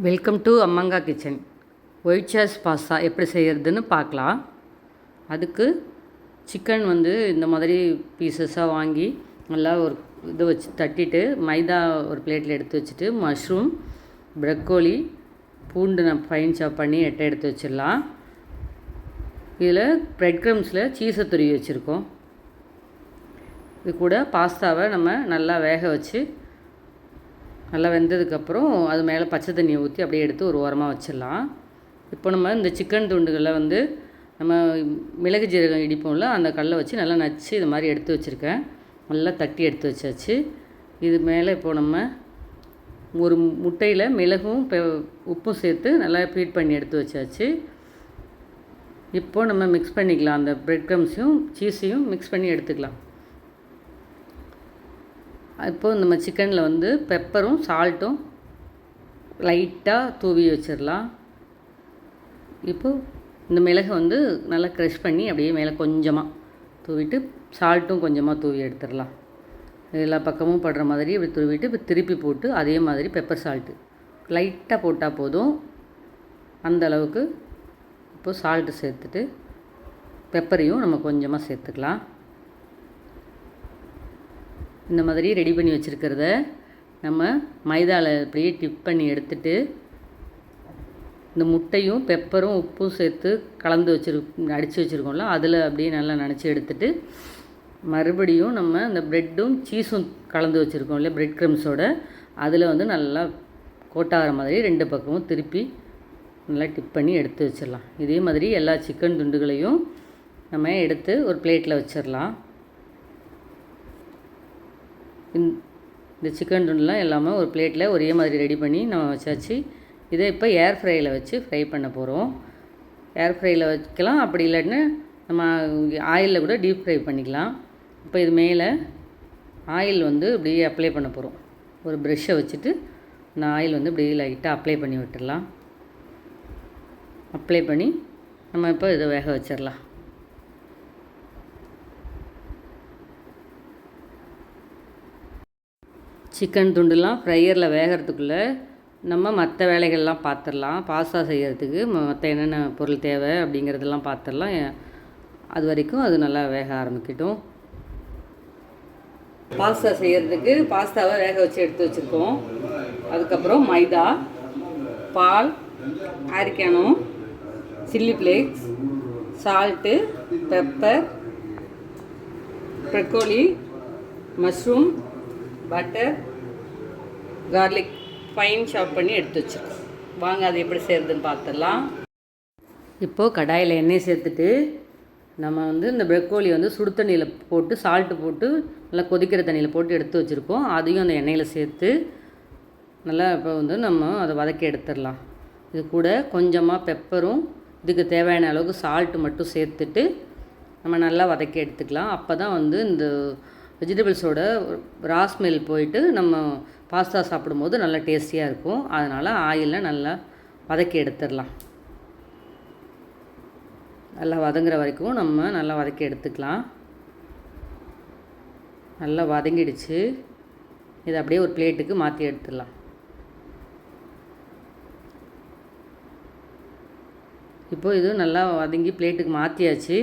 Welcome to Ammanga kitchen. White sauce pasta எப்படி செய்கிறதுன்னு பார்க்கலாம். அதுக்கு சிக்கன் இந்த மாதிரி பீசஸாக வாங்கி நல்லா ஒரு இதை வச்சு தட்டிட்டு மைதா ஒரு பிளேட்டில் எடுத்து வச்சுட்டு மஷ்ரூம், ப்ரக்கோலி, பூண்டு நான் ஃபைன் சாப் பண்ணி எடுத்து வச்சிடலாம். இதில் ப்ரெட் க்ரம்ஸில் சீஸை துருவி வச்சுருக்கோம். இது கூட பாஸ்தாவை நம்ம நல்லா வேக வச்சு நல்லா வெந்ததுக்கப்புறம் அது மேலே பச்சை தண்ணியை ஊற்றி அப்படியே எடுத்து ஒரு ஓரமாக வச்சிடலாம். இப்போ நம்ம இந்த சிக்கன் துண்டுகளை நம்ம மிளகு ஜீரகம் இடிப்போம்ல, அந்த கல்லை வச்சு நல்லா நச்சு இது மாதிரி எடுத்து வச்சுருக்கேன். நல்லா தட்டி எடுத்து வச்சாச்சு. இது மேலே இப்போது நம்ம ஒரு முட்டையில் மிளகும் உப்பும் சேர்த்து நல்லா பீட் பண்ணி எடுத்து வச்சாச்சு. இப்போது நம்ம மிக்ஸ் பண்ணிக்கலாம். அந்த ப்ரெட் க்ரம்ஸையும் சீஸையும் மிக்ஸ் பண்ணி எடுத்துக்கலாம். இப்போது நம்ம சிக்கனில் பெப்பரும் சால்ட்டும் லைட்டாக தூவி வச்சிடலாம். இப்போது இந்த மிளகை நல்லா க்ரஷ் பண்ணி அப்படியே மேலே கொஞ்சமாக தூவிட்டு சால்ட்டும் கொஞ்சமாக தூவி எடுத்துடலாம். எல்லா பக்கமும் படுற மாதிரி இப்படி தூவிட்டு இப்போ திருப்பி போட்டு அதே மாதிரி பெப்பர் சால்ட்டு லைட்டாக போட்டால் போதும். அந்த அளவுக்கு இப்போது சால்ட்டு சேர்த்துட்டு பெப்பரையும் நம்ம கொஞ்சமாக சேர்த்துக்கலாம். இந்த மாதிரி ரெடி பண்ணி வச்சுருக்கிறத நம்ம மைதாவில் அப்படியே டிப் பண்ணி எடுத்துட்டு இந்த முட்டையும் பெப்பரும் உப்பும் சேர்த்து கலந்து அடித்து வச்சுருக்கோம்ல, அதில் அப்படியே நல்லா நனைச்சி எடுத்துட்டு மறுபடியும் நம்ம இந்த ப்ரெட்டும் சீஸும் கலந்து வச்சுருக்கோம்ல ப்ரெட் க்ரம்ஸோட, அதில் நல்லா கோட்டாகிற மாதிரி ரெண்டு பக்கமும் திருப்பி நல்லா டிப் பண்ணி எடுத்து வச்சிடலாம். இதே மாதிரி எல்லா சிக்கன் துண்டுகளையும் நம்ம எடுத்து ஒரு பிளேட்டில் வச்சிடலாம். இந்த சிக்கன் துண்டுலாம் எல்லாமே ஒரு பிளேட்டில் ஒரே மாதிரி ரெடி பண்ணி நம்ம வச்சாச்சு. இதை இப்போ ஏர் ஃப்ரையில் வச்சு ஃப்ரை பண்ண போகிறோம். ஏர் ஃப்ரையில் வைக்கலாம், அப்படி இல்லாட்டினா நம்ம ஆயிலில் கூட டீப் ஃப்ரை பண்ணிக்கலாம். இப்போ இது மேலே ஆயில் இப்படியே அப்ளை பண்ண போகிறோம். ஒரு ப்ரெஷ்ஷை வச்சுட்டு இந்த ஆயில் இப்படியே லைட்டாக அப்ளை பண்ணி விட்டுடலாம். அப்ளை பண்ணி நம்ம இப்போ இதை வேக வச்சிடலாம். சிக்கன் துண்டுலாம் ஃப்ரையரில் வேகிறதுக்குள்ளே நம்ம மற்ற வேலைகள்லாம் பார்த்துடலாம். பாஸ்தா செய்கிறதுக்கு மற்ற என்னென்ன பொருள் தேவை அப்படிங்கிறதெல்லாம் பார்த்துடலாம். அது வரைக்கும் அது நல்லா வேக ஆரம்பிக்கட்டும். பாஸ்தா செய்கிறதுக்கு பாஸ்தாவை வேக வச்சு எடுத்து வச்சுருக்கோம். அதுக்கப்புறம் மைதா, பால், oregano, chilli flakes, salt, pepper, broccoli, mushroom, butter, garlic fine chop பண்ணி எடுத்து வச்சுருக்கோம். வாங்க அது எப்படி செய்கிறதுன்னு பார்த்துடலாம். இப்போது கடாயில் எண்ணெய் சேர்த்துட்டு நம்ம இந்த ப்ரக்கோலி சுடு தண்ணியில் போட்டு சால்ட்டு போட்டு நல்லா கொதிக்கிற தண்ணியில் போட்டு எடுத்து வச்சுருக்கோம். அதையும் அந்த எண்ணெயில் சேர்த்து நல்லா இப்போ நம்ம அதை வதக்கி எடுத்துடலாம். இது கூட கொஞ்சமாக பெப்பரும் இதுக்கு தேவையான அளவுக்கு சால்ட்டு மட்டும் சேர்த்துட்டு நம்ம நல்லா வதக்கி எடுத்துக்கலாம். அப்போ தான் இந்த வெஜிடபிள்ஸோட ரா ஸ்மெல் போயிட்டு நம்ம பாஸ்தா சாப்பிடும்போது நல்லா டேஸ்டியாக இருக்கும். அதனால் ஆயிலில் நல்லா வதக்கி எடுத்துடலாம். நல்லா வதங்குற வரைக்கும் நம்ம நல்லா வதக்கி எடுத்துக்கலாம். நல்லா வதங்கிடுச்சு. இதை அப்படியே ஒரு பிளேட்டுக்கு மாற்றி எடுத்துடலாம். இப்போது இது நல்லா வதங்கி பிளேட்டுக்கு மாற்றியாச்சு.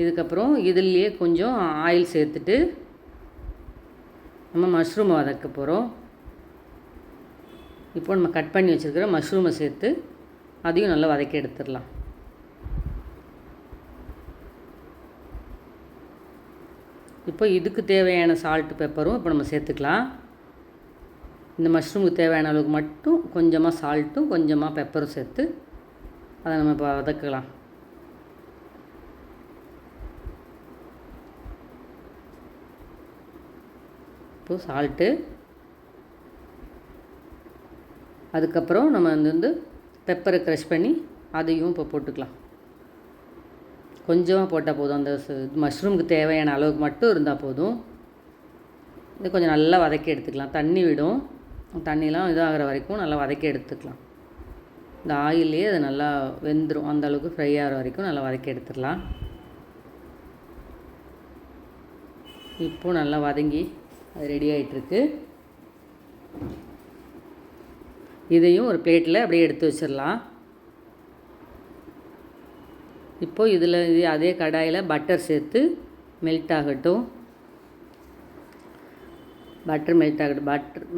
இதுக்கப்புறம் இதுலேயே கொஞ்சம் ஆயில் சேர்த்துட்டு நம்ம மஷ்ரூமை வதக்க போகிறோம். இப்போ நம்ம கட் பண்ணி வச்சுருக்கிற மஷ்ரூமை சேர்த்து அதையும் நல்லா வதக்கி எடுத்துடலாம். இப்போ இதுக்கு தேவையான சால்ட்டு பெப்பரும் இப்போ நம்ம சேர்த்துக்கலாம். இந்த மஷ்ரூமுக்கு தேவையான அளவுக்கு மட்டும் கொஞ்சமாக சால்ட்டும் கொஞ்சமாக பெப்பரும் சேர்த்து அதை நம்ம இப்போ வதக்கலாம். இப்போது சால்ட்டு, அதுக்கப்புறம் நம்ம பெப்பரை க்ரஷ் பண்ணி அதையும் இப்போ போட்டுக்கலாம். கொஞ்சமாக போட்டால் போதும். அந்த மஷ்ரூமுக்கு தேவையான அளவுக்கு மட்டும் இருந்தால் போதும். இது கொஞ்சம் நல்லா வதக்கி எடுத்துக்கலாம். தண்ணி விடும், தண்ணிலாம் இதாகிற வரைக்கும் நல்லா வதக்கி எடுத்துக்கலாம். இந்த ஆயிலே அது நல்லா வெந்துடும். அந்த அளவுக்கு ஃப்ரை ஆகிற வரைக்கும் நல்லா வதக்கி எடுத்துடலாம். இப்போது நல்லா வதங்கி அது ரெடி ஆகிட்டுருக்கு. இதையும் ஒரு பிளேட்டில் அப்படியே எடுத்து வச்சிடலாம். இப்போது இதில் அதே கடாயில் பட்டர் சேர்த்து மெல்ட் ஆகட்டும். பட்டர்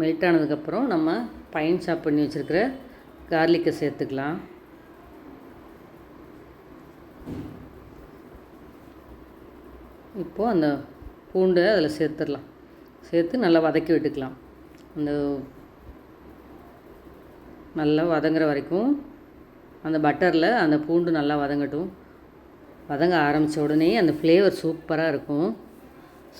மெல்ட் ஆனதுக்கப்புறம் நம்ம பைன் சாப் பண்ணி வச்சுருக்கிற கார்லிக்கை சேர்த்துக்கலாம். இப்போது அந்த பூண்டை அதில் சேர்த்துடலாம். சேர்த்து நல்லா வதக்கி விட்டுக்கலாம். அந்த நல்லா வதங்குற வரைக்கும் அந்த பட்டரில் அந்த பூண்டு நல்லா வதங்கட்டும். வதங்க ஆரம்பித்த உடனே அந்த ஃப்ளேவர் சூப்பராக இருக்கும்.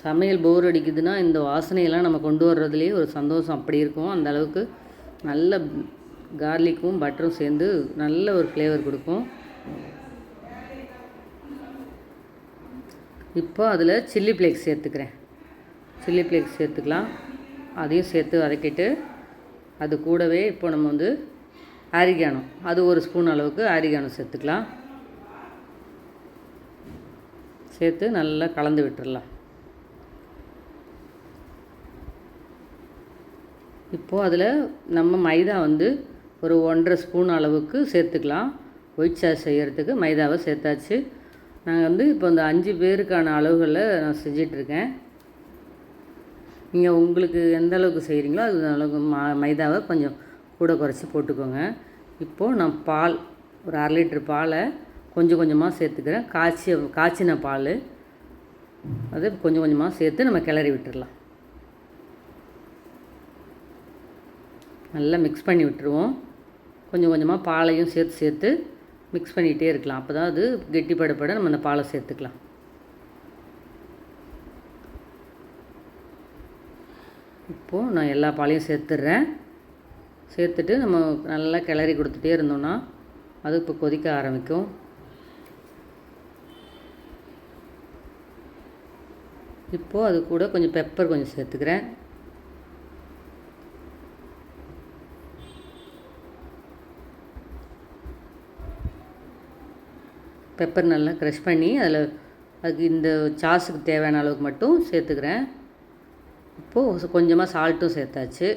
சமையல் போர் அடிக்குதுன்னா இந்த வாசனையெல்லாம் நம்ம கொண்டு வர்றதுலேயே ஒரு சந்தோஷம் அப்படி இருக்கும். அந்த அளவுக்கு நல்ல கார்லிக்கும் பட்டரும் சேர்ந்து நல்ல ஒரு ஃப்ளேவர் கொடுக்கும். இப்போ அதில் சில்லி ஃப்ளேக்ஸ் சேர்த்துக்கிறேன். சில்லி ஃப்ளேக்ஸ் சேர்த்துக்கலாம். அதையும் சேர்த்து வதக்கிட்டு அது கூடவே இப்போ நம்ம வந்து ஆரிகானோ, அது ஒரு ஸ்பூன் அளவுக்கு ஆரிகானோ சேர்த்துக்கலாம். சேர்த்து நல்லா கலந்து விட்டுடலாம். இப்போது அதில் நம்ம மைதா வந்து ஒரு 1.5 ஸ்பூன் அளவுக்கு சேர்த்துக்கலாம். ஒயிட் சாஸ் செய்கிறதுக்கு மைதாவை சேர்த்தாச்சு. நாங்கள் வந்து இப்போ இந்த 5 பேருக்கான அளவுகளில் நான் செஞ்சிட்ருக்கேன். நீங்கள் உங்களுக்கு எந்த அளவுக்கு செய்கிறீங்களோ அது அளவுக்கு மைதாவை கொஞ்சம் கூட குறைச்சி போட்டுக்கோங்க. இப்போது நான் பால் ஒரு 1/2 லிட்டர் பாலை கொஞ்சம் கொஞ்சமாக சேர்த்துக்கிறேன். காய்ச்சின பால் அது கொஞ்சம் கொஞ்சமாக சேர்த்து நம்ம கிளறி விட்டுடலாம். நல்லா மிக்ஸ் பண்ணி விட்டுருவோம். கொஞ்சம் கொஞ்சமாக பாலையும் சேர்த்து மிக்ஸ் பண்ணிகிட்டே இருக்கலாம். அப்போ தான் அது கெட்டிப்படப்பட நம்ம அந்த பாலை சேர்த்துக்கலாம். இப்போது நான் எல்லா பாலையும் சேர்த்துட்றேன். சேர்த்துட்டு நம்ம நல்லா கிளறி கொடுத்துட்டே இருந்தோம்னா அது இப்போ கொதிக்க ஆரம்பிக்கும். இப்போது அது கூட கொஞ்சம் பெப்பர் கொஞ்சம் சேர்த்துக்கிறேன். பெப்பர் நல்லா க்ரஷ் பண்ணி அதுக்கு இந்த சாஸுக்கு தேவையான அளவுக்கு மட்டும் சேர்த்துக்கிறேன். இப்போது கொஞ்சமாக சால்ட்டும் சேர்த்தாச்சு.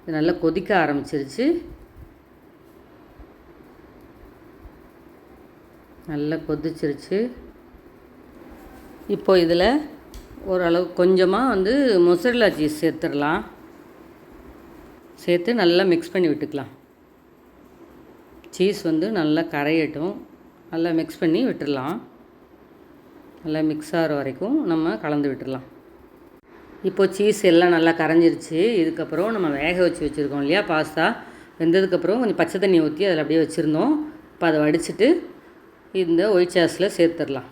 இது நல்லா கொதிக்க ஆரம்பிச்சிருச்சு. நல்லா கொதிச்சிருச்சு. இப்போது இதில் ஓரளவு கொஞ்சமாக வந்து மொசரல்லா சீஸ் சேர்த்துடலாம். சேர்த்து நல்லா மிக்ஸ் பண்ணி விட்டுக்கலாம். சீஸ் வந்து நல்லா கரையட்டும். நல்லா மிக்ஸ் பண்ணி விட்டுடலாம். நல்லா மிக்ஸ் ஆகிற வரைக்கும் நம்ம கலந்து விட்டுடலாம். இப்போது சீஸ் எல்லாம் நல்லா கரைஞ்சிருச்சு. இதுக்கப்புறம் நம்ம வேக வச்சு வச்சுருக்கோம் இல்லையா பாஸ்தா, வெந்ததுக்கப்புறம் கொஞ்சம் பச்சை தண்ணி ஊற்றி அதில் அப்படியே வச்சுருந்தோம். இப்போ அதை வடிச்சிட்டு இந்த ஒயிட் சாஸில் சேர்த்துடலாம்.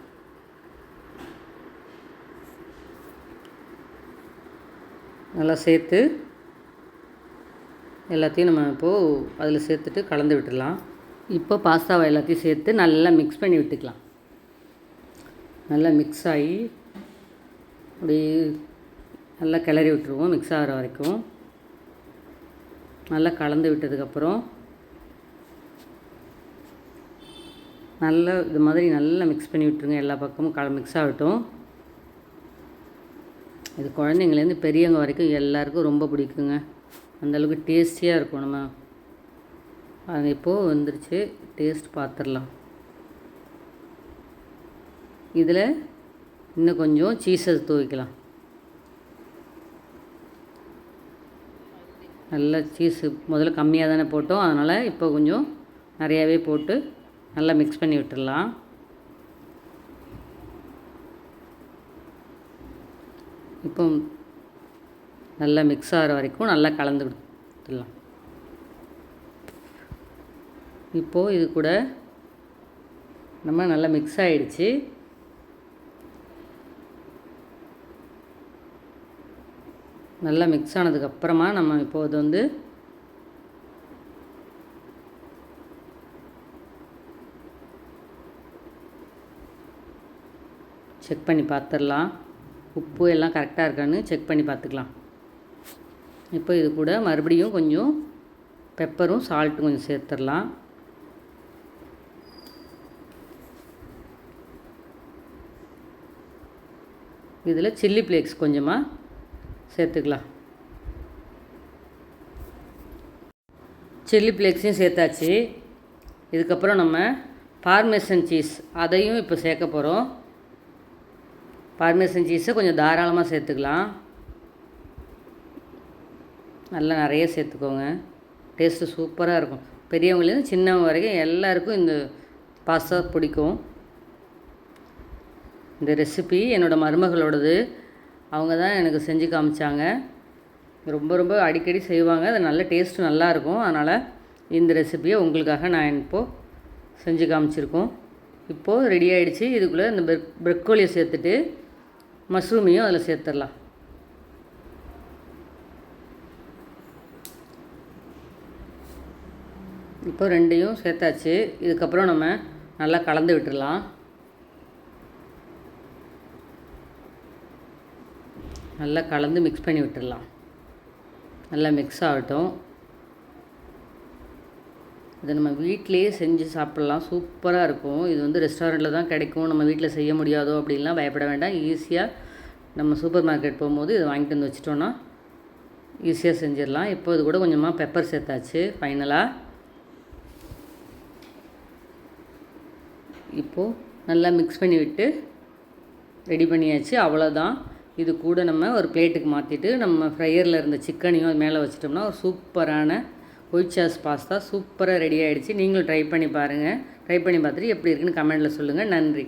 நல்லா சேர்த்து எல்லாத்தையும் நம்ம இப்போது அதில் சேர்த்துட்டு கலந்து விட்டுடலாம். இப்போ பாஸ்தாவை எல்லாத்தையும் சேர்த்து நல்லா மிக்ஸ் பண்ணி விட்டுக்கலாம். நல்லா மிக்ஸ் ஆகி அப்படி நல்லா கிளறி விட்டுருவோம். மிக்ஸ் ஆகிற வரைக்கும் நல்லா கலந்து விட்டதுக்கப்புறம் நல்லா இது மாதிரி நல்லா மிக்ஸ் பண்ணி விட்டுருங்க. எல்லா பக்கமும் மிக்ஸ் ஆகட்டும். இது குழந்தைங்கலேருந்து பெரியவங்க வரைக்கும் எல்லாருக்கும் ரொம்ப பிடிக்குங்க. அந்தளவுக்கு டேஸ்டியாக இருக்கும். நம்ம அது இப்போது வந்துருச்சு. டேஸ்ட் பார்த்துடலாம். இதில் இன்னும் கொஞ்சம் சீஸை தூவிக்கலாம். நல்லா சீஸு முதல்ல கம்மியாக தானே போட்டோம், அதனால் இப்போ கொஞ்சம் நிறையாவே போட்டு நல்லா மிக்ஸ் பண்ணி விட்டுடலாம். இப்போ நல்லா மிக்ஸ் ஆகிற வரைக்கும் நல்லா கலந்து கொடுத்துடலாம். இப்போது இது கூட நம்ம நல்லா மிக்ஸ் ஆகிடுச்சு. நல்லா மிக்ஸ் ஆனதுக்கப்புறமா நம்ம இப்போது வந்து செக் பண்ணி பார்த்துடலாம். உப்பு எல்லாம் கரெக்டாக இருக்கான்னு செக் பண்ணி பார்த்துக்கலாம். இப்போ இது கூட மறுபடியும் கொஞ்சம் பெப்பரும் சால்ட்டும் கொஞ்சம் சேர்த்துடலாம். இதில் சில்லி ஃப்ளேக்ஸ் கொஞ்சமாக சேர்த்துக்கலாம். சில்லி ஃப்ளேக்ஸையும் சேர்த்தாச்சு. இதுக்கப்புறம் நம்ம பார்மேசன் சீஸ் அதையும் இப்போ சேர்க்க போகிறோம். பார்மேசன் சீஸை கொஞ்சம் தாராளமாக சேர்த்துக்கலாம். நல்லா நிறைய சேர்த்துக்கோங்க. டேஸ்ட்டு சூப்பராக இருக்கும். பெரியவங்கலேருந்து சின்னவங்க வரைக்கும் எல்லாருக்கும் இந்த பாஸ்தா பிடிக்கும். இந்த ரெசிபி என்னோடய மருமகளோடது. அவங்க தான் எனக்கு செஞ்சு காமிச்சாங்க. ரொம்ப ரொம்ப அடிக்கடி செய்வாங்க. அது நல்ல டேஸ்ட்டு நல்லாயிருக்கும். அதனால் இந்த ரெசிபியை உங்களுக்காக நான் இப்போது செஞ்சு காமிச்சிருக்கோம். இப்போது ரெடி ஆகிடுச்சு. இதுக்குள்ளே இந்த ப்ரக்கோலியை சேர்த்துட்டு மஷ்ரூமையும் அதில் சேர்த்துடலாம். இப்போ ரெண்டையும் சேர்த்தாச்சு. இதுக்கப்புறம் நம்ம நல்லா கலந்து விட்டுடலாம். நல்லா கலந்து மிக்ஸ் பண்ணி விட்டுடலாம். நல்லா மிக்ஸ் ஆகட்டும். இதை நம்ம வீட்டிலையே செஞ்சு சாப்பிட்லாம். சூப்பராக இருக்கும். இது வந்து ரெஸ்டாரண்ட்டில் தான் கிடைக்கும், நம்ம வீட்டில் செய்ய முடியாதோ அப்படின்லாம் பயப்பட வேண்டாம். ஈஸியாக நம்ம சூப்பர் மார்க்கெட் போகும்போது இதை வாங்கிட்டு வந்து வச்சிட்டோன்னா ஈஸியாக செஞ்சிடலாம். இப்போ இது கூட கொஞ்சமாக பெப்பர் சேர்த்தாச்சு. ஃபைனலாக இப்போது நல்லா மிக்ஸ் பண்ணி விட்டு ரெடி பண்ணியாச்சு. அவ்வளோதான். இது கூட நம்ம ஒரு பிளேட்டுக்கு மாற்றிட்டு நம்ம ஃப்ரையரில் இருந்த சிக்கனையும் அது மேலே வச்சிட்டோம்னா ஒரு சூப்பரான ஒயிட் சாஸ் பாஸ்தா சூப்பராக ரெடி ஆகிடுச்சு. நீங்களும் ட்ரை பண்ணி பாருங்கள். ட்ரை பண்ணி பார்த்துட்டு எப்படி இருக்குன்னு கமெண்ட்டில் சொல்லுங்கள். நன்றி.